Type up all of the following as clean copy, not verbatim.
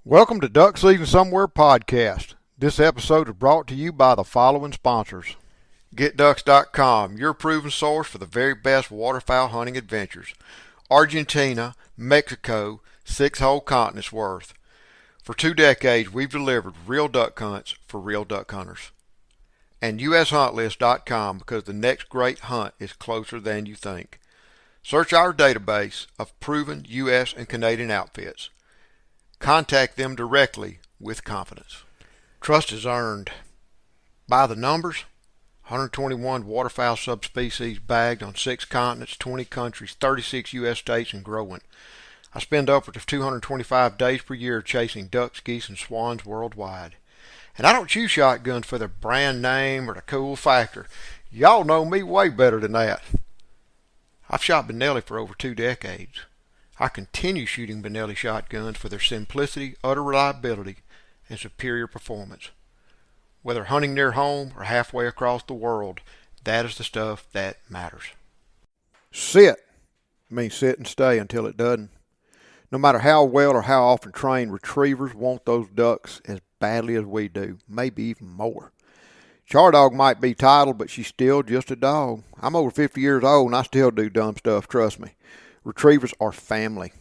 Welcome to Duck Season Somewhere podcast. This episode is brought to you by the following sponsors. GetDucks.com, your proven source for the very best waterfowl hunting adventures. Argentina, Mexico, 6 whole continents worth. For 2 decades, we've delivered real duck hunts for real duck hunters. And USHuntlist.com, because the next great hunt is closer than you think. Search our database of proven U.S. and Canadian outfits. Contact them directly with confidence. Trust is earned. By the numbers, 121 waterfowl subspecies bagged on 6 continents, 20 countries, 36 U.S. states, and growing. I spend upwards of 225 days per year chasing ducks, geese, and swans worldwide. And I don't choose shotguns for their brand name or the cool factor. Y'all know me way better than that. I've shot Benelli for over 2 decades. I continue shooting Benelli shotguns for their simplicity, utter reliability, and superior performance. Whether hunting near home or halfway across the world, that is the stuff that matters. Sit means sit and stay until it doesn't. No matter how well or how often trained, retrievers want those ducks as badly as we do, maybe even more. Chardog might be titled, but she's still just a dog. I'm over 50 years old and I still do dumb stuff, trust me. Retrievers are family.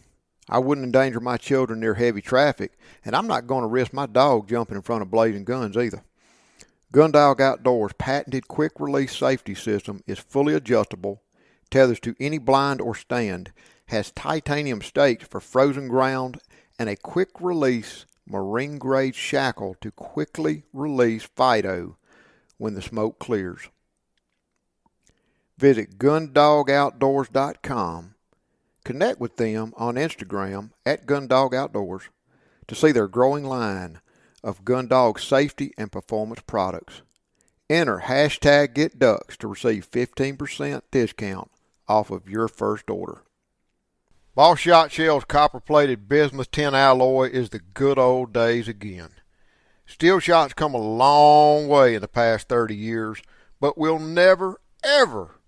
I wouldn't endanger my children near heavy traffic, and I'm not going to risk my dog jumping in front of blazing guns either. Gundog Outdoors' patented quick-release safety system is fully adjustable, tethers to any blind or stand, has titanium stakes for frozen ground, and a quick-release marine-grade shackle to quickly release Fido when the smoke clears. Visit GundogOutdoors.com. Connect with them on Instagram at Gundog Outdoors to see their growing line of Gundog safety and performance products. Enter hashtag GetDucks to receive 15% discount off of your first order. Boss Shot Shell's copper-plated bismuth tin alloy is the good old days again. Steel shot's come a long way in the past 30 years, but will never, ever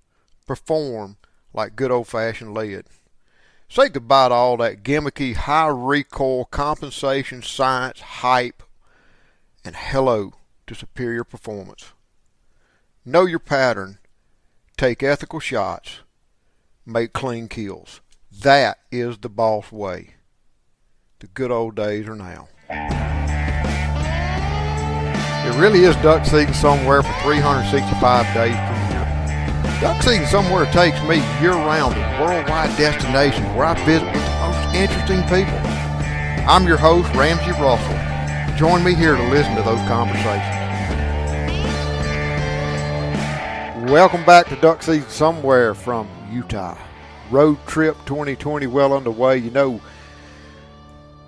perform like good old-fashioned lead. Say goodbye to all that gimmicky, high recoil, compensation, science, hype, and hello to superior performance. Know your pattern, take ethical shots, make clean kills. That is the boss way. The good old days are now. It really is duck season somewhere for 365 days per year. Duck Season Somewhere takes me year-round to worldwide destinations where I visit with the most interesting people. I'm your host, Ramsey Russell. Join me here to listen to those conversations. Welcome back to Duck Season Somewhere from Utah. Road trip 2020 well underway. You know,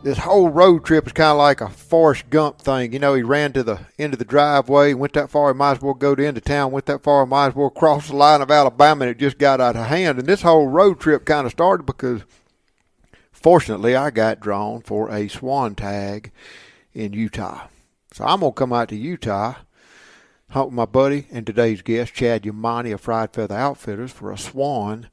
this whole road trip is kind of like a Forrest Gump thing. You know, he ran to the end of the driveway, went that far, he might as well go to the end of town, went that far, he might as well cross the line of Alabama, and it just got out of hand. And this whole road trip kind of started because, fortunately, I got drawn for a Swan tag in Utah. So I'm going to come out to Utah, hunt with my buddy and today's guest, Chad Yamane of Fried Feather Outfitters, for a Swan,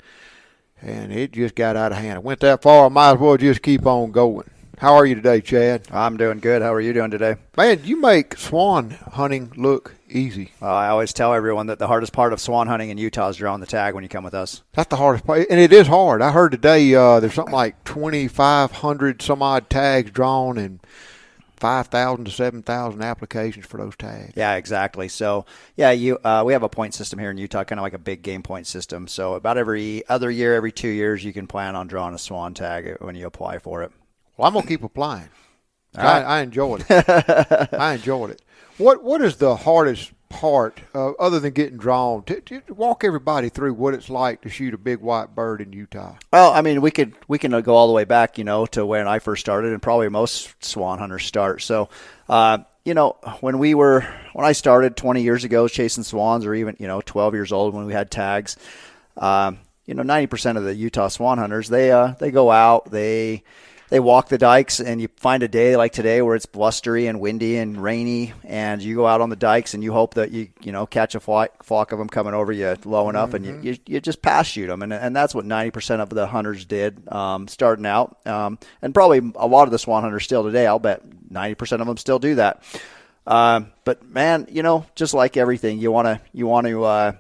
and it just got out of hand. I went that far, I might as well just keep on going. How are you today, Chad? I'm doing good. How are you doing today? Man, you make swan hunting look easy. I always tell everyone that the hardest part of swan hunting in Utah is drawing the tag when you come with us. That's the hardest part, and it is hard. I heard today there's something like 2,500 some odd tags drawn and 5,000 to 7,000 applications for those tags. Yeah, exactly. So, we have a point system here in Utah, kind of like a big game point system. So about every other year, every 2 years, you can plan on drawing a swan tag when you apply for it. Well, I'm going to keep applying. Right. I enjoyed it. I enjoyed it. What is the hardest part, other than getting drawn? To walk everybody through what it's like to shoot a big white bird in Utah. Well, I mean, we can go all the way back, to when I first started, and probably most swan hunters start. So, when I started 20 years ago chasing swans, or even 12 years old when we had tags, 90% of the Utah swan hunters they go out, they they walk the dikes, and you find a day like today where it's blustery and windy and rainy, and you go out on the dikes and you hope that you catch a flock of them coming over you low enough, and you just pass shoot them, and that's what 90% of the hunters did starting out, and probably a lot of the swan hunters still today. I'll bet 90% of them still do that. But man, just like everything, you want to.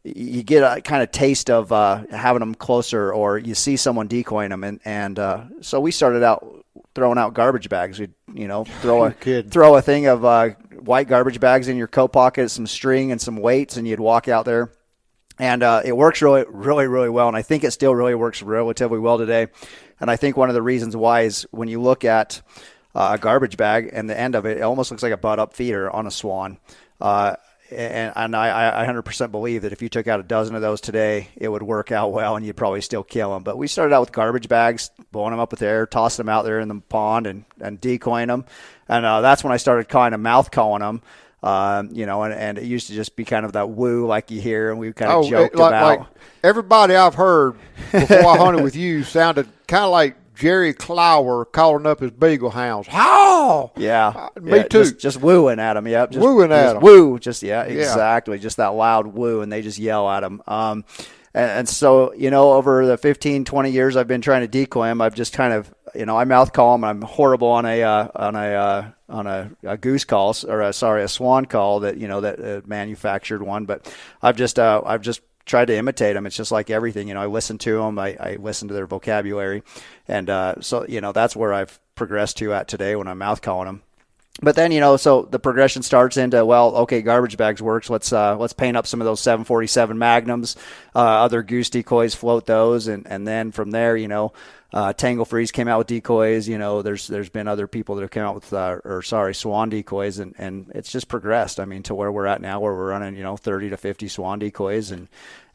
You get a kind of taste of having them closer, or you see someone decoying them, and so we started out throwing out garbage bags. We'd throw a thing of white garbage bags in your coat pocket, some string and some weights, and you'd walk out there, and it works really, really, really well. And I think it still really works relatively well today. And I think one of the reasons why is when you look at a garbage bag and the end of it, it almost looks like a butt up feeder on a swan. And I 100% believe that if you took out a dozen of those today, it would work out well, and you'd probably still kill them. But we started out with garbage bags, blowing them up with air, tossing them out there in the pond, and decoying them. And that's when I started kind of mouth calling them, and it used to just be kind of that woo like you hear, and we kind of joked about. Like everybody I've heard before I hunted with you sounded kind of like Jerry Clower calling up his beagle hounds. How? Yeah. Me too. Just wooing at them. Yep. Wooing at them. Woo. Exactly. Just that loud woo, and they just yell at them. And so, over the 15, 20 years I've been trying to decoy them, I've just kind of, I mouth call them. I'm horrible on a goose call, or a swan call that manufactured one, but I've just tried to imitate them. It's just like everything, I listen to them. I listen to their vocabulary. And so that's where I've progressed to at today when I'm mouth calling them. But then, so the progression starts into, well, okay, garbage bags works. Let's paint up some of those 747 Magnums. Other goose decoys, float those. And then from there, Tangle Freeze came out with decoys. There's been other people that have come out with, swan decoys, and it's just progressed. I mean, to where we're at now, where we're running, 30 to 50 swan decoys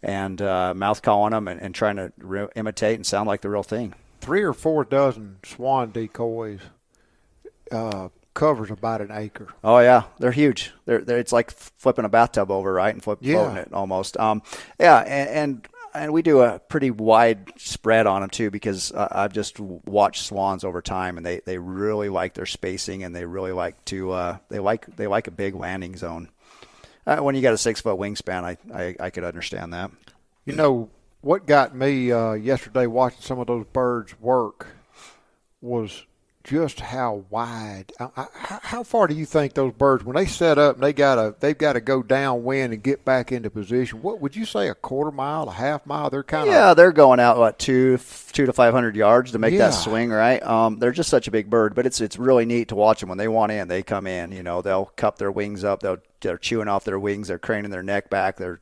and mouth calling them and trying to imitate and sound like the real thing. 3 or 4 dozen swan decoys covers about an acre. Oh yeah, they're huge. They're it's like flipping a bathtub over, right, and floating it almost. And we do a pretty wide spread on them too, because I've just watched swans over time, and they really like their spacing, and they really like to they like a big landing zone. When you got a 6-foot wingspan, I could understand that. What got me yesterday watching some of those birds work was just how wide. How far do you think those birds, when they set up, they've got to go downwind and get back into position? What would you say, a quarter mile, a half mile? They're kind of they're going out what 200 to 500 yards to make that swing, right? They're just such a big bird, but it's really neat to watch them when they want in. They come in, they'll cup their wings up, they're chewing off their wings, they're craning their neck back, they're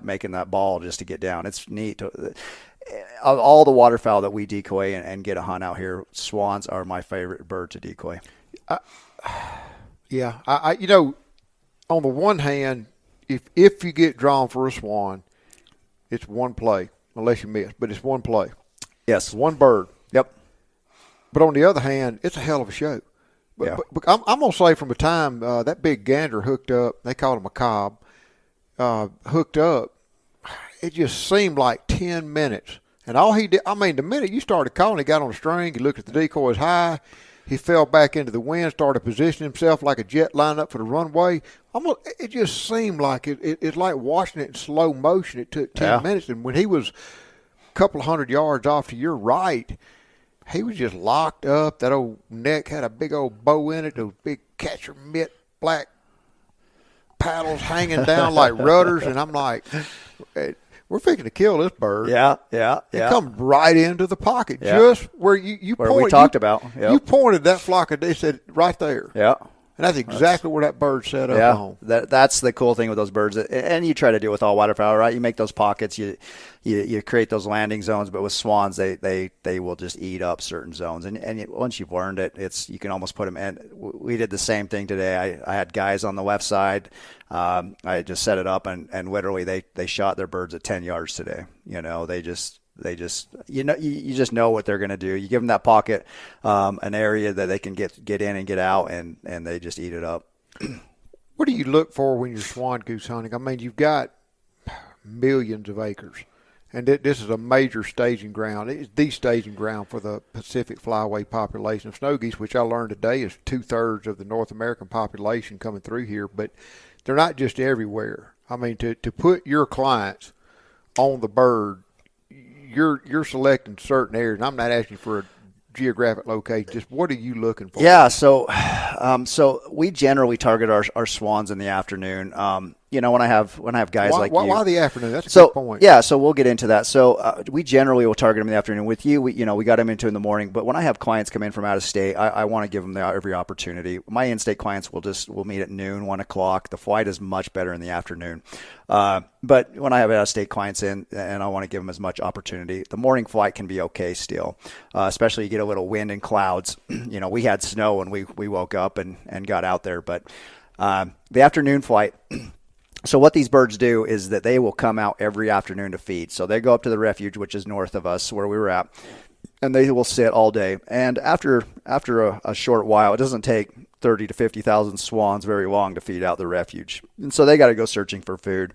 making that ball just to get down. It's neat. Of all the waterfowl that we decoy and get a hunt out here, swans are my favorite bird to decoy. On the one hand, if you get drawn for a swan, it's one play, unless you miss, but it's one play. Yes. One bird. Yep. But on the other hand, it's a hell of a show. But I'm going to say from the time that big gander hooked up, they called him a cob, hooked up, it just seemed like 10 minutes. And all he did, the minute you started calling, he got on the string, he looked at the decoys high, he fell back into the wind, started positioning himself like a jet lined up for the runway. It just seemed like it's like watching it in slow motion. It took 10 minutes. And when he was a couple of 100 yards off to your right, he was just locked up. That old neck had a big old bow in it, those big catcher mitt black paddles hanging down like rudders. And I'm like, we're fixing to kill this bird. Yeah. It come right into the pocket, just where you where pointed. we talked about. Yep. You pointed that flock of, they said right there. Yeah. And that's exactly where that bird set up on. That's the cool thing with those birds. And you try to do it with all waterfowl, right? You make those pockets, you create those landing zones, but with swans, they will just eat up certain zones. And once you've learned it, you can almost put them in. We did the same thing today. I had guys on the left side. I just set it up, and literally they shot their birds at 10 yards today. They just you just know what they're going to do. You give them that pocket, an area that they can get in and get out, and they just eat it up. What do you look for when you're swan goose hunting? I mean, you've got millions of acres, and this is a major staging ground. It's the staging ground for the Pacific flyway population of snow geese, which I learned today is 2/3 of the North American population coming through here. But they're not just everywhere. I mean, to put your clients on the bird, you're selecting certain areas. And I'm not asking for a geographic location. Just what are you looking for? Yeah, so we generally target our swans in the afternoon. When I have guys like you. Why the afternoon? That's a good point. Yeah, so we'll get into that. So we generally will target them in the afternoon. With you, we got them into in the morning. But when I have clients come in from out of state, I want to give them every opportunity. My in-state clients will meet at noon, 1 o'clock. The flight is much better in the afternoon. But when I have out-of-state clients in, and I want to give them as much opportunity, the morning flight can be okay still, especially you get a little wind and clouds. We had snow when we woke up and got out there. But the afternoon flight, so what these birds do is that they will come out every afternoon to feed. So they go up to the refuge, which is north of us where we were at, and they will sit all day. And after a short while, it doesn't take 30 to 50,000 swans very long to feed out the refuge. And so they got to go searching for food.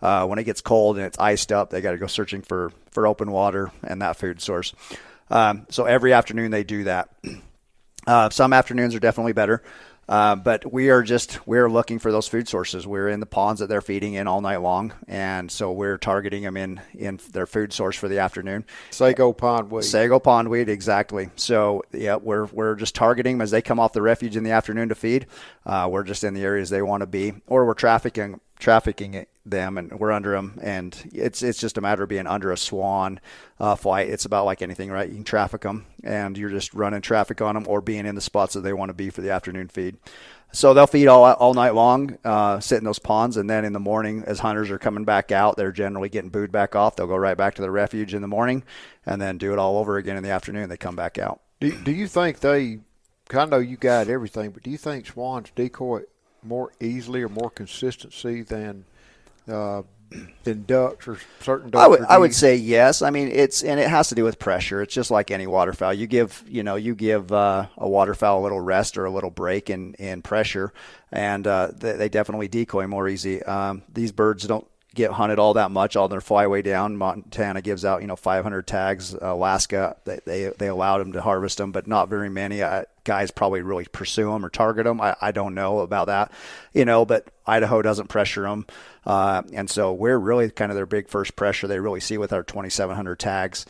When it gets cold and it's iced up, they got to go searching for open water and that food source. So every afternoon they do that. Some afternoons are definitely better. But we're looking for those food sources. We're in the ponds that they're feeding in all night long, and so we're targeting them in their food source for the afternoon. Sago pondweed. Sago pondweed, exactly. So yeah, we're just targeting them as they come off the refuge in the afternoon to feed. We're just in the areas they want to be, or we're trafficking them, and we're under them, and it's just a matter of being under a swan flight. It's about like anything, right? You can traffic them, and you're just running traffic on them, or being in the spots that they want to be for the afternoon feed. So they'll feed all night long, sit in those ponds, and then in the morning, as hunters are coming back out, they're generally getting booed back off. They'll go right back to the refuge in the morning, and then do it all over again in the afternoon. They come back out. Do you think I know you guide everything, but do you think swans decoy more easily or more consistency than ducks or certain ducks? I would say yes. I mean, it has to do with pressure. It's just like any waterfowl. You give a waterfowl a little rest or a little break in pressure, and they definitely decoy more easy. These birds don't get hunted all that much on their flyway down. Montana gives out 500 tags. Alaska, they allowed them to harvest them, but not very many. Guys probably really pursue them or target them. I don't know about that, but Idaho doesn't pressure them. And so we're really kind of their big first pressure they really see with our 2,700 tags.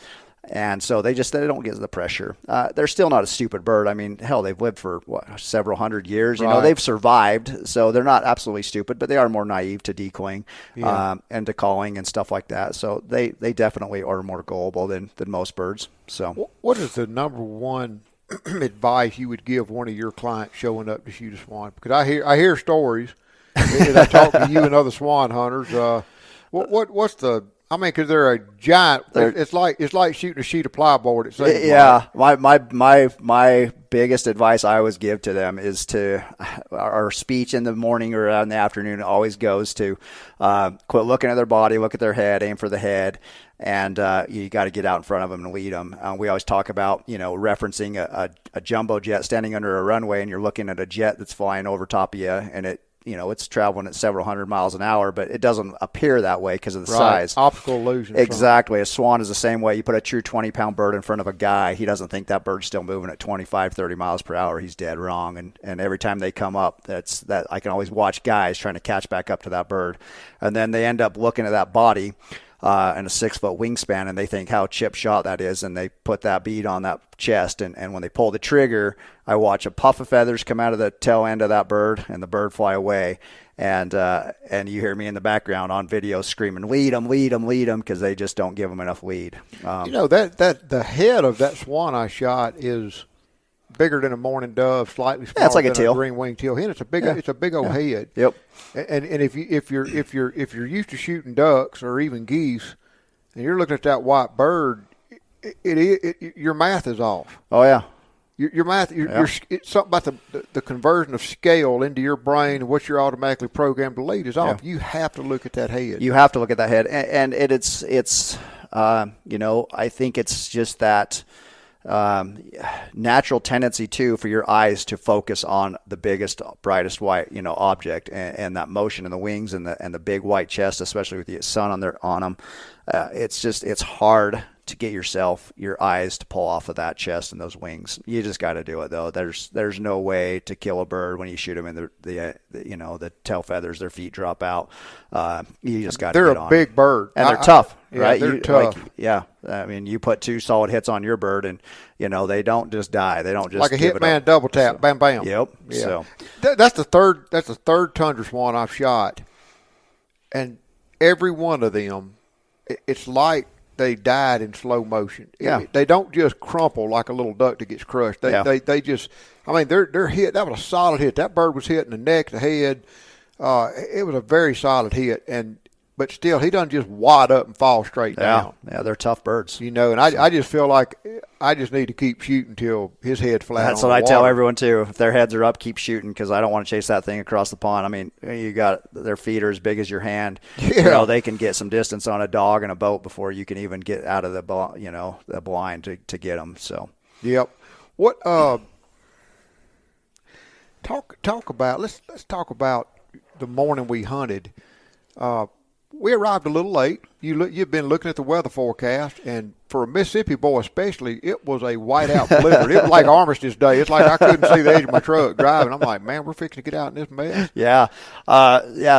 And so they don't get the pressure. They're still not a stupid bird. I mean, hell, they've lived for several hundred years. Right. They've survived, so they're not absolutely stupid, but they are more naive to decoying and to calling and stuff like that. So they definitely are more gullible than most birds. So what is the number one advice you would give one of your clients showing up to shoot a swan? Because I hear stories as I talk to you and other swan hunters. What's the because they're a giant. It's like shooting a sheet of plyboard. It seems my biggest advice I always give to them is our speech in the morning or in the afternoon always goes to quit looking at their body, look at their head, aim for the head, and you got to get out in front of them and lead them. We always talk about referencing a jumbo jet standing under a runway, and you're looking at a jet that's flying over top of you, and it's traveling at several hundred miles an hour, but it doesn't appear that way because of the size. Optical illusion. Exactly. A swan is the same way. You put a true 20-pound bird in front of a guy, he doesn't think that bird's still moving at 25, 30 miles per hour. He's dead wrong. And every time they come up, I can always watch guys trying to catch back up to that bird. And then they end up looking at that body and a 6-foot wingspan, and they think how chip shot that is, and they put that bead on that chest, and when they pull the trigger, I watch a puff of feathers come out of the tail end of that bird, and the bird fly away, and you hear me in the background on video screaming, lead them, because they just don't give them enough lead. That the head of that swan I shot is bigger than a mourning dove, slightly smaller it's like than a teal. Green-winged teal hen. It's a big old head. Yep. And if you're used to shooting ducks or even geese, and you're looking at that white bird, your math is off. Oh yeah. Your math, it's something about the conversion of scale into your brain and what you're automatically programmed to lead is off. Yeah. You have to look at that head. You have to look at that head, and it's I think it's just that natural tendency too for your eyes to focus on the biggest, brightest white, object, and that motion in the wings and the big white chest, especially with the sun on them. It's hard to get your eyes to pull off of that chest and those wings. You just got to do it though. There's no way to kill a bird when you shoot them in the tail feathers, their feet drop out. You just got to get on. They're a big bird. And they're tough, right? They're tough. I mean, you put 2 solid hits on your bird and, they don't just die. They don't just like a hitman double tap, bam, bam. Yep. Yeah. So that's the third tundra swan I've shot. And every one of them, it's like they died in slow motion. Yeah. They don't just crumple like a little duck that gets crushed. They just, I mean, they're hit. That was a solid hit. That bird was hit in the neck, the head. It was a very solid hit. But still, he doesn't just wad up and fall straight down. Yeah, they're tough birds. And I just feel like I just need to keep shooting till his head's flat. That's what I tell everyone too. If their heads are up, keep shooting, because I don't want to chase that thing across the pond. I mean, you got their feet are as big as your hand. Yeah. They can get some distance on a dog and a boat before you can even get out of the blind to get them. So. Yep. What? Talk about. Let's talk about the morning we hunted. We arrived a little late. You've been looking at the weather forecast, and for a Mississippi boy especially, it was a whiteout blizzard. It was like Armistice Day. It's like I couldn't see the edge of my truck driving. I'm like, man, we're fixing to get out in this mess. Yeah.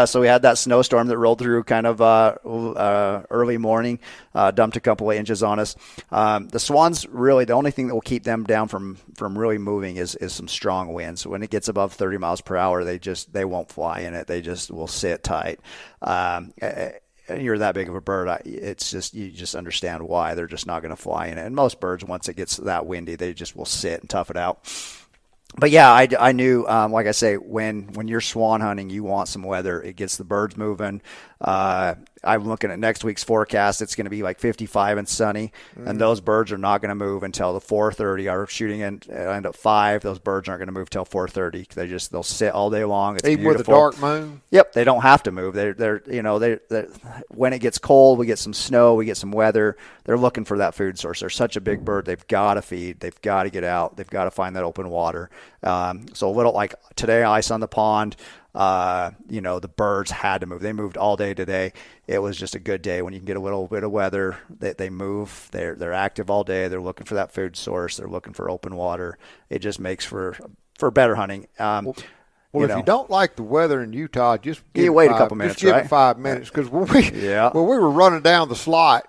So we had that snowstorm that rolled through kind of early morning, dumped a couple of inches on us. The swans, really, the only thing that will keep them down from really moving is some strong winds. When it gets above 30 miles per hour, they won't fly in it. They just will sit tight. You're that big of a bird, it's just, you just understand why they're just not going to fly in it. And most birds, once it gets that windy, they just will sit and tough it out. But yeah, I knew, like I say, when you're swan hunting, you want some weather. It gets the birds moving. I'm looking at next week's forecast. It's going to be like 55 and sunny, and those birds are not going to move until the 4:30. Our shooting end at 5. Those birds aren't going to move till 4:30. They'll sit all day long. It's even beautiful. with a dark moon. Yep, they don't have to move. They're when it gets cold, we get some snow, we get some weather. They're looking for that food source. They're such a big bird. They've got to feed. They've got to get out. They've got to find that open water. So a little like today, ice on the pond. The birds had to move. They moved all day today. It was just a good day when you can get a little bit of weather. They move. They're active all day. They're looking for that food source. They're looking for open water. It just makes for better hunting. Well, if you don't like the weather in Utah, just wait a couple minutes. Just give it 5 minutes, because when we were running down the slot,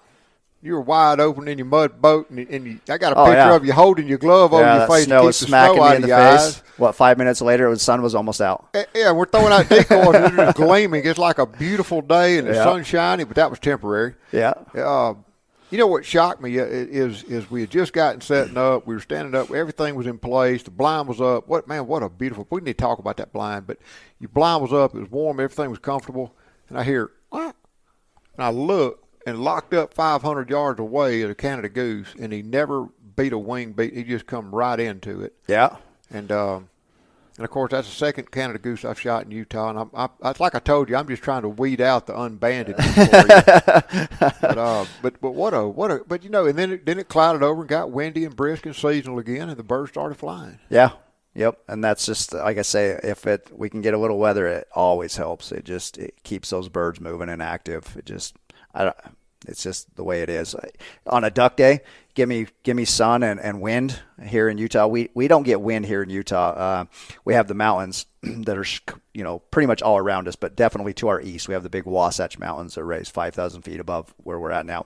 you were wide open in your mud boat, and I got a picture of you holding your glove over your face to keep the snow out of your eyes. 5 minutes later, the sun was almost out. Yeah, we're throwing out decoys, and it's gleaming. It's like a beautiful day, and the sun's shining, but that was temporary. Yeah. What shocked me is we had just gotten setting up. We were standing up. Everything was in place. The blind was up. What a beautiful. We need to talk about that blind, but your blind was up. It was warm. Everything was comfortable. And I hear, what? And I look, and locked up 500 yards away at a Canada goose, and he never beat a wing beat. He just come right into it. Yeah. And of course, that's the second Canada goose I've shot in Utah. And it's like I told you, I'm just trying to weed out the unbanded for you. But and then it clouded over and got windy and brisk and seasonal again, and the birds started flying. Yeah. Yep, and that's just, like I say, if we can get a little weather, it always helps. It keeps those birds moving and active. It's just the way it is. On a duck day, give me sun and wind here in Utah. We don't get wind here in Utah. We have the mountains that are pretty much all around us, but definitely to our east. We have the big Wasatch Mountains that raise 5,000 feet above where we're at now.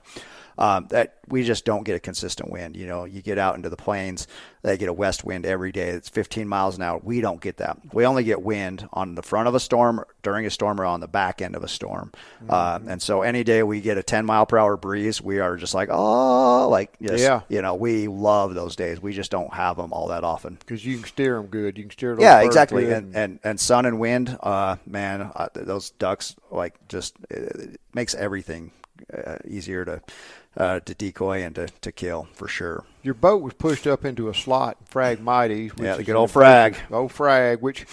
That we just don't get a consistent wind. You get out into the plains, they get a west wind every day. It's 15 miles an hour. We don't get that. We only get wind on the front of a storm, during a storm, or on the back end of a storm. And so any day we get a 10 mile per hour breeze, we are just like, we love those days. We just don't have them all that often. Because you can steer them good. You can steer those birds exactly. Good. And sun and wind, those ducks, it makes everything easier to decoy and to kill, for sure. Your boat was pushed up into a slot in Frag-Mighty. Yeah, the good old frag. Old frag, which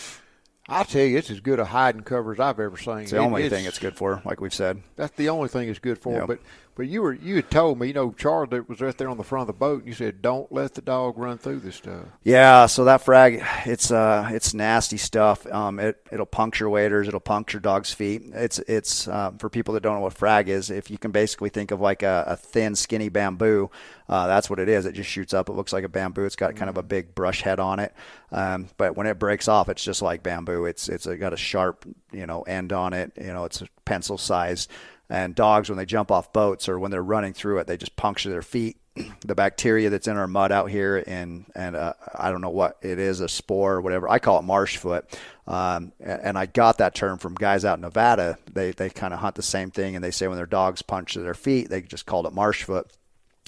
I tell you, it's as good a hiding cover as I've ever seen. It's the only thing it's good for, like we've said. That's the only thing it's good for. Yep. But But you had told me, Charlie was right there on the front of the boat, and you said, don't let the dog run through this stuff. Yeah, so that frag, it's nasty stuff. It'll puncture waders, it'll puncture dogs' feet. It's for people that don't know what frag is, if you can basically think of like a thin, skinny bamboo, that's what it is. It just shoots up. It looks like a bamboo. It's got kind of a big brush head on it. But when it breaks off, it's just like bamboo. It's got a sharp, end on it. It's a pencil size. And dogs, when they jump off boats or when they're running through it, they just puncture their feet. The bacteria that's in our mud out here, and I don't know what it is, a spore or whatever. I call it marsh foot. And I got that term from guys out in Nevada. They kind of hunt the same thing, and they say when their dogs puncture their feet, they just called it marsh foot.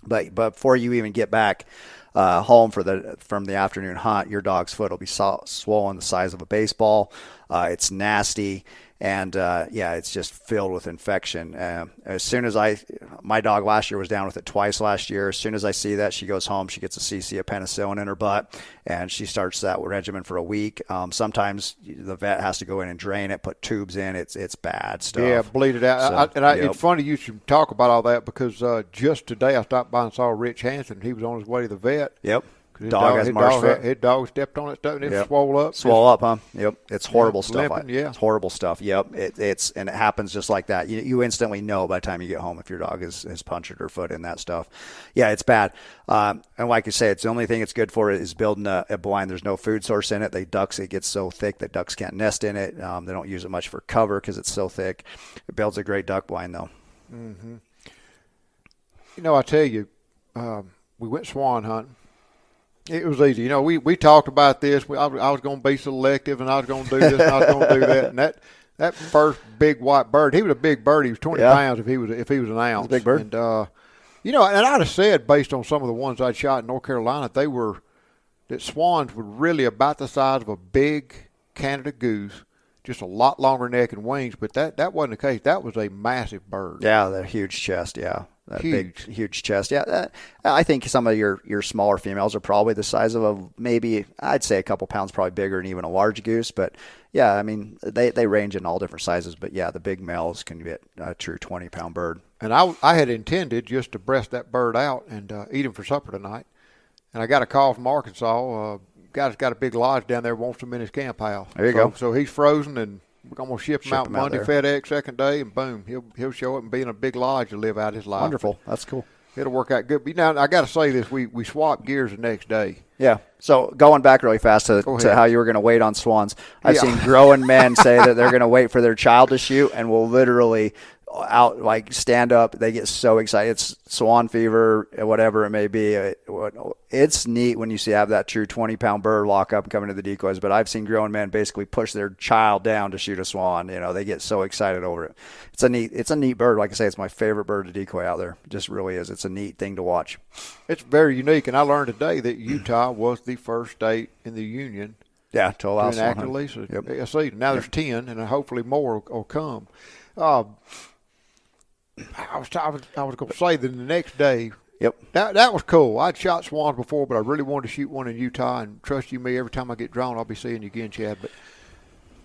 But before you even get back home from the afternoon hunt, your dog's foot will be swollen the size of a baseball. It's nasty. And, it's just filled with infection. As soon as my dog last year was down with it twice last year. As soon as I see that, she goes home, she gets a cc of penicillin in her butt, and she starts that regimen for a week. Sometimes the vet has to go in and drain it, put tubes in. It's bad stuff. Yeah, bleed it out. It's funny you should talk about all that because just today I stopped by and saw Rich Hansen. He was on his way to the vet. Yep. His dog stepped on it and it swole up. Swole up, huh? Yep. It's horrible stuff. Limping, It's horrible stuff. Yep. And it happens just like that. You instantly know by the time you get home if your dog has punctured her foot in that stuff. Yeah, it's bad. And like you say, it's the only thing it's good for is building a blind. There's no food source in it. It gets so thick that ducks can't nest in it. They don't use it much for cover because it's so thick. It builds a great duck blind, though. Mm-hmm. I tell you, we went swan hunting. It was easy. We talked about this. I was going to be selective, and I was going to do this, and I was going to do that. And that first big white bird, he was a big bird. He was 20 pounds if he was an ounce. A big bird. And and I'd have said based on some of the ones I'd shot in North Carolina, that swans were really about the size of a big Canada goose, just a lot longer neck and wings. But that wasn't the case. That was a massive bird. Yeah, the huge chest. Yeah. That huge. Big, huge chest. Yeah, I think some of your smaller females are probably the size of maybe, I'd say a couple pounds probably bigger than even a large goose. But, yeah, I mean, they range in all different sizes. But, yeah, the big males can get a true 20-pound bird. And I had intended just to breast that bird out and eat him for supper tonight. And I got a call from Arkansas. Guy's got a big lodge down there, wants him in his camp house. There you go. So he's frozen, and we're going to ship him out Monday, FedEx, second day, and boom, he'll show up and be in a big lodge to live out his life. Wonderful. That's cool. It'll work out good. But now, I got to say this, we swapped gears the next day. Yeah. So going back really fast to how you were going to wait on swans, I've seen growing men say that they're going to wait for their child to shoot and will literally stand up. They get so excited. It's swan fever, whatever it may be. It's neat when you have that true 20-pound bird lock up and come into the decoys. But I've seen grown men basically push their child down to shoot a swan. They get so excited over it. It's a neat bird. Like I say, it's my favorite bird to decoy out there. It just really is. It's a neat thing to watch. It's very unique. And I learned today that Utah was the first state in the union to allow swan hunting. Yep. Now there's 10, and hopefully more will come. I was going to say that the next day. Yep. That was cool. I'd shot swans before, but I really wanted to shoot one in Utah. And trust you me, every time I get drawn, I'll be seeing you again, Chad. But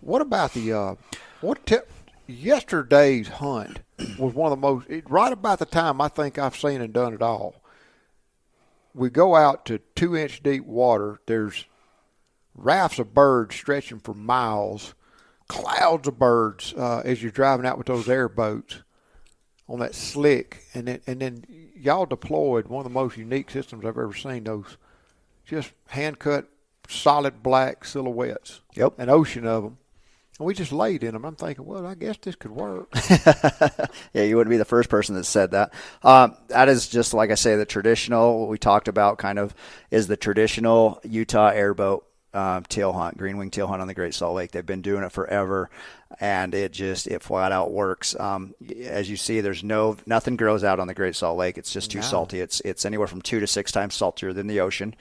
what about yesterday's hunt was one of the most right about the time I think I've seen and done it all. We go out to 2-inch deep water. There's rafts of birds stretching for miles, clouds of birds as you're driving out with those airboats on that slick, and then y'all deployed one of the most unique systems I've ever seen. Those just hand-cut, solid black silhouettes. Yep. An ocean of them. And we just laid in them. I'm thinking, well, I guess this could work. Yeah, you wouldn't be the first person that said that. That is just, like I say, the traditional, what we talked about kind of is the traditional Utah airboat tail hunt, green wing tail hunt on the Great Salt Lake. They've been doing it forever, and it flat out works. As you see, there's nothing grows out on the Great Salt Lake. It's just too salty. It's anywhere from 2 to 6 times saltier than the ocean,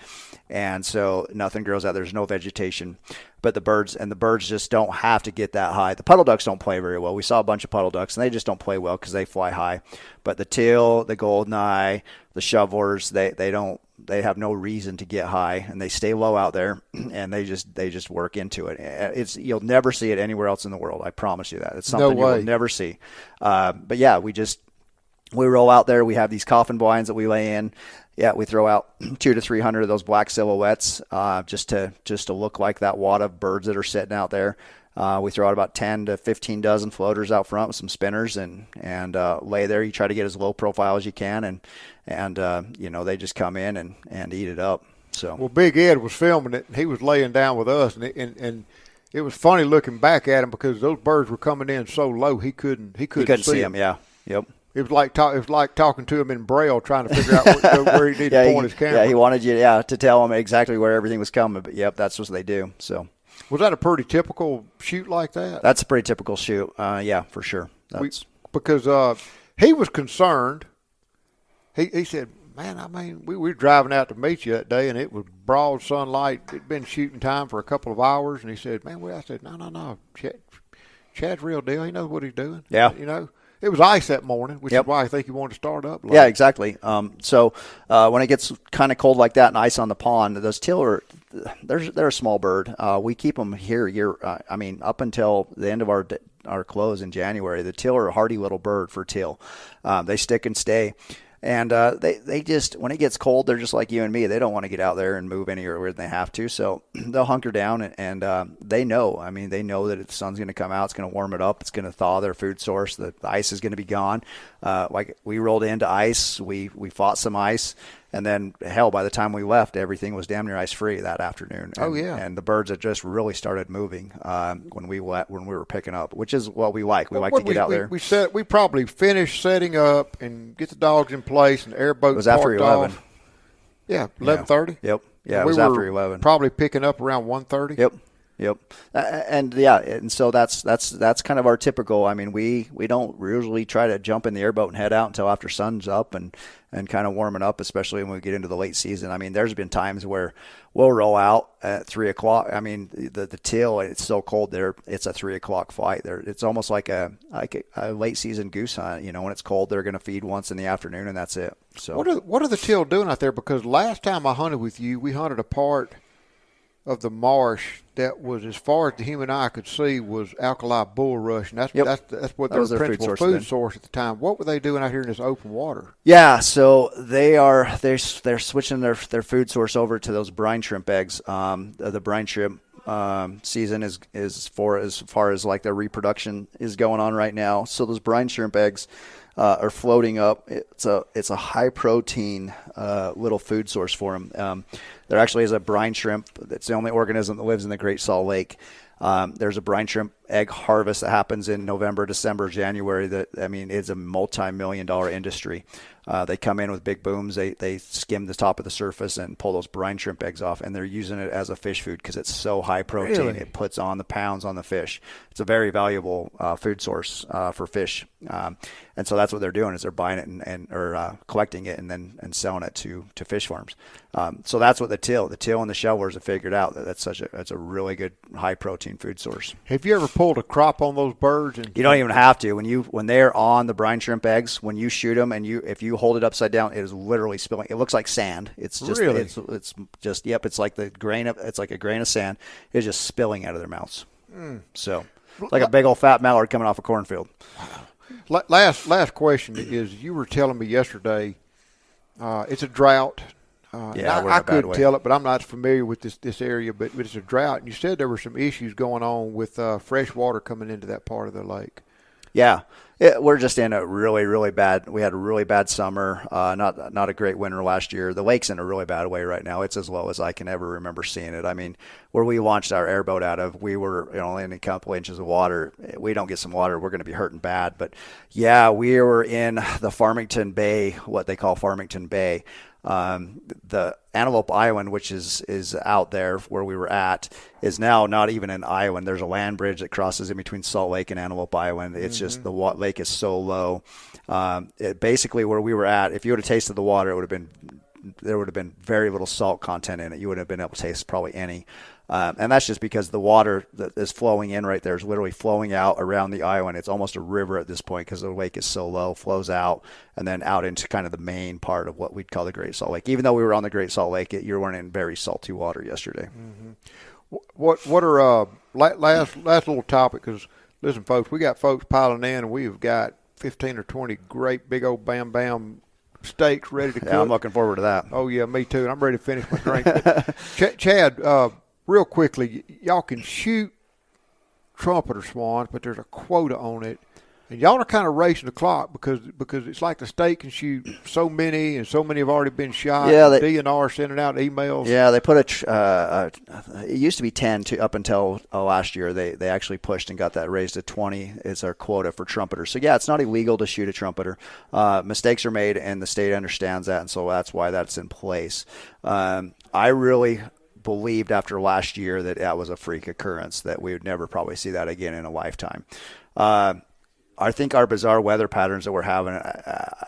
and so nothing grows out. There's no vegetation, but the birds just don't have to get that high. The puddle ducks don't play very well. We saw a bunch of puddle ducks, and they just don't play well because they fly high. But the teal, the goldeneye, the shovelers, they don't. They have no reason to get high, and they stay low out there, and they just work into it. You'll never see it anywhere else in the world. I promise you that. It's something you'll never see. But yeah, we just we roll out there. We have these coffin blinds that we lay in. Yeah, we throw out 200 to 300 of those black silhouettes just to look like that wad of birds that are sitting out there. We throw out about 10 to 15 dozen floaters out front with some spinners and lay there. You try to get as low profile as you can, and they just come in and eat it up. So well, Big Ed was filming it, and he was laying down with us, and it was funny looking back at him because those birds were coming in so low he couldn't see them. Yeah, yep. It was like talking to him in Braille, trying to figure out where he needed to point his camera. Yeah, he wanted you to tell him exactly where everything was coming. But yep, that's what they do. So was that a pretty typical shoot like that? That's a pretty typical shoot. Yeah, for sure. Because he was concerned. He said, "Man, I mean, we were driving out to meet you that day, and it was broad sunlight. It'd been shooting time for a couple of hours." And he said, "Man, I said, no, Chad's real deal. He knows what he's doing." Yeah, It was ice that morning, which is why I think you wanted to start up late. Yeah, exactly. So when it gets kind of cold like that and ice on the pond, those teal they're a small bird. We keep them here up until the end of our close in January. The teal are a hardy little bird for teal. They stick and stay. And they just, when it gets cold, they're just like you and me. They don't want to get out there and move anywhere where they have to. So they'll hunker down, and they know. I mean, they know that if the sun's going to come out, it's going to warm it up. It's going to thaw their food source. The ice is going to be gone. Like we rolled into ice. We fought some ice. And then, hell, by the time we left, everything was damn near ice-free that afternoon. And the birds had just really started moving when we were picking up, which is what we like. We like to get out there. We probably finished setting up and get the dogs in place and airboat. It was after 11. Off. Yeah, 11:30. Yep. Yeah, it was after 11. Probably picking up around 1:30. Yep. And so that's kind of our typical. I mean, we don't usually try to jump in the airboat and head out until after sun's up and kind of warming up, especially when we get into the late season. I mean, there's been times where we'll roll out at 3 o'clock. I mean, the teal, it's so cold there, it's a 3 o'clock flight. It's almost like a late season goose hunt. When it's cold, they're going to feed once in the afternoon, and that's it. So what are the teal doing out there? Because last time I hunted with you, we hunted a part of the marsh that was, as far as the human eye could see, was alkali bulrush, and that's what their principal food source at the time. What were they doing out here in this open water? Yeah, so they're switching their food source over to those brine shrimp eggs. The brine shrimp season is for as far as like their reproduction is going on right now. So those brine shrimp eggs are floating up. It's a high protein little food source for them. There actually is a brine shrimp. It's the only organism that lives in the Great Salt Lake. There's a brine shrimp egg harvest that happens in November, December, January. It's a multi-million-dollar industry. They come in with big booms. They skim the top of the surface and pull those brine shrimp eggs off, and they're using it as a fish food because it's so high protein. Really? It puts on the pounds on the fish. It's a very valuable food source for fish. And so that's what they're doing is they're buying it or collecting it and selling it to fish farms. So that's what the teal and the shellers have figured out that's a really good high protein food source. Have you ever pulled a crop on those birds? You don't even have to. When they're on the brine shrimp eggs, when you shoot them and if you hold it upside down, it is literally spilling. It looks like sand. It's just really? It's just it's like a grain of sand. It's just spilling out of their mouths. So it's like a big old fat mallard coming off a cornfield. Last question is, you were telling me yesterday it's a drought. I couldn't tell it, but I'm not familiar with this area, but it's a drought. And you said there were some issues going on with fresh water coming into that part of the lake. Yeah. We're just in a really, really bad – we had a really bad summer, not a great winter last year. The lake's in a really bad way right now. It's as low as I can ever remember seeing it. I mean, where we launched our airboat out of, we were only in a couple inches of water. We don't get some water, we're going to be hurting bad. But, yeah, we were in the Farmington Bay, what they call Farmington Bay. The Antelope Island, which is out there where we were at, is now not even an island. There's a land bridge that crosses in between Salt Lake and Antelope Island. It's just the lake is so low. Basically, where we were at, if you would have tasted the water, there would have been very little salt content in it. You wouldn't have been able to taste probably any. And that's just because the water that is flowing in right there is literally flowing out around the island. It's almost a river at this point because the lake is so low, flows out, and then out into kind of the main part of what we'd call the Great Salt Lake. Even though we were on the Great Salt Lake, you weren't in very salty water yesterday. Mm-hmm. What are last little topic? Because listen, folks, we got folks piling in, and we've got 15 or 20 great big old bam bam steaks ready to cook. Yeah, I'm looking forward to that. Oh, yeah, me too. I'm ready to finish my drink. Chad, real quickly, y'all can shoot trumpeter swans, but there's a quota on it. And y'all are kind of racing the clock because it's like the state can shoot so many, and so many have already been shot. Yeah, DNR sending out emails. Yeah, they put it used to be 10 up until last year. They actually pushed and got that raised to 20. It's our quota for trumpeters. So yeah, it's not illegal to shoot a trumpeter. Mistakes are made, and the state understands that, and so that's why that's in place. I really believed after last year that was a freak occurrence, that we would never probably see that again in a lifetime. I think our bizarre weather patterns that we're having,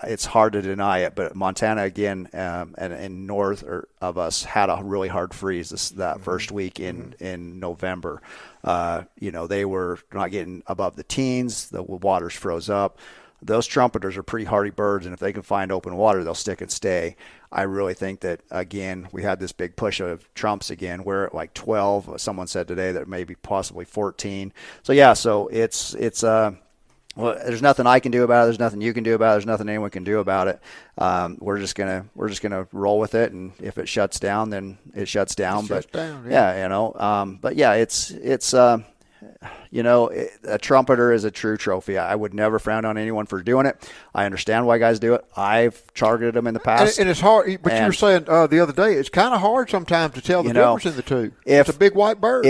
it's hard to deny it, but Montana again and north of us had a really hard freeze that first week in November. They were not getting above the teens. The waters froze up. Those trumpeters are pretty hardy birds, and if they can find open water, they'll stick and stay. I really think that, again, we had this big push of trumps again. We're at like 12. Someone said today that maybe possibly 14. So, yeah, well, there's nothing I can do about it. There's nothing you can do about it. There's nothing anyone can do about it. We're just gonna roll with it, and if it shuts down, then it shuts down. A trumpeter is a true trophy. I would never frown on anyone for doing it. I understand why guys do it. I've targeted them in the past, and it's hard. But you were saying the other day, it's kind of hard sometimes to tell the difference in the two. It's a big white bird.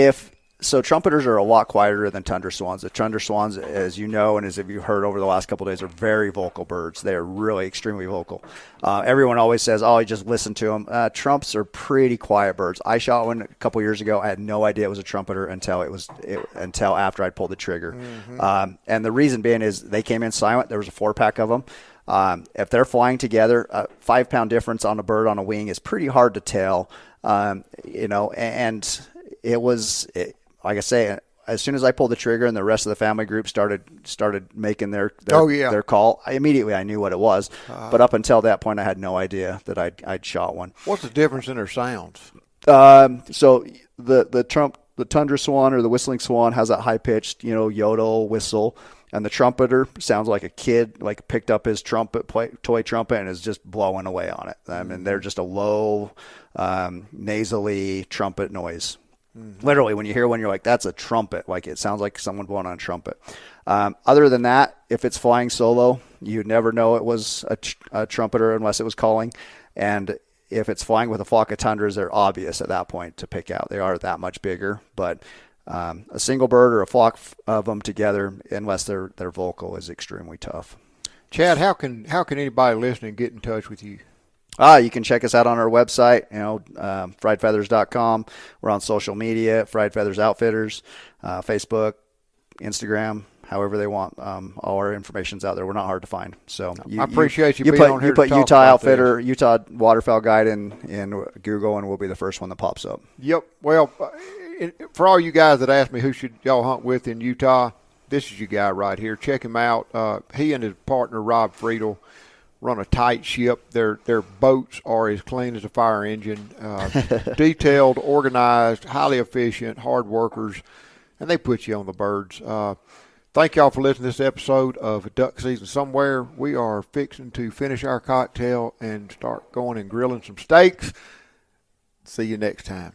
So trumpeters are a lot quieter than tundra swans. The tundra swans, as you know, and as if you've heard over the last couple of days, are very vocal birds. They are really extremely vocal. Everyone always says, "Oh, you just listen to them." Trumps are pretty quiet birds. I shot one a couple years ago. I had no idea it was a trumpeter until after I pulled the trigger. Mm-hmm. And the reason being is they came in silent. There was a 4-pack of them. If they're flying together, a 5-pound difference on a bird on a wing is pretty hard to tell. And it was. Like I say, as soon as I pulled the trigger and the rest of the family group started making their call, I knew what it was. But up until that point, I had no idea that I'd shot one. What's the difference in their sounds? So the tundra swan or the whistling swan has that high pitched, yodel whistle, and the trumpeter sounds like a kid picked up his toy trumpet and is just blowing away on it. I mean, they're just a low, nasally trumpet noise. Mm-hmm. Literally, when you hear one, you're like, that's a trumpet. Like, it sounds like someone blowing on a trumpet. Other than that, if it's flying solo, you'd never know it was a trumpeter unless it was calling. And if it's flying with a flock of tundras, they're obvious at that point to pick out. They are that much bigger. But a single bird or a flock of them together, unless they're vocal, is extremely tough. Chad, how can anybody listening get in touch with you? You can check us out on our website, friedfeathers.com. We're on social media, Fried Feathers Outfitters, Facebook, Instagram, however they want. All our information's out there. We're not hard to find. So I appreciate you being on here. You put Utah Outfitter, Utah Waterfowl Guide in Google, and we'll be the first one that pops up. Yep. Well, for all you guys that ask me who should y'all hunt with in Utah, this is your guy right here. Check him out. He and his partner, Rob Friedel, run a tight ship. Their boats are as clean as a fire engine, detailed, organized, highly efficient, hard workers, and they put you on the birds. Thank y'all for listening to this episode of Duck Season Somewhere. We are fixing to finish our cocktail and start going and grilling some steaks. See you next time.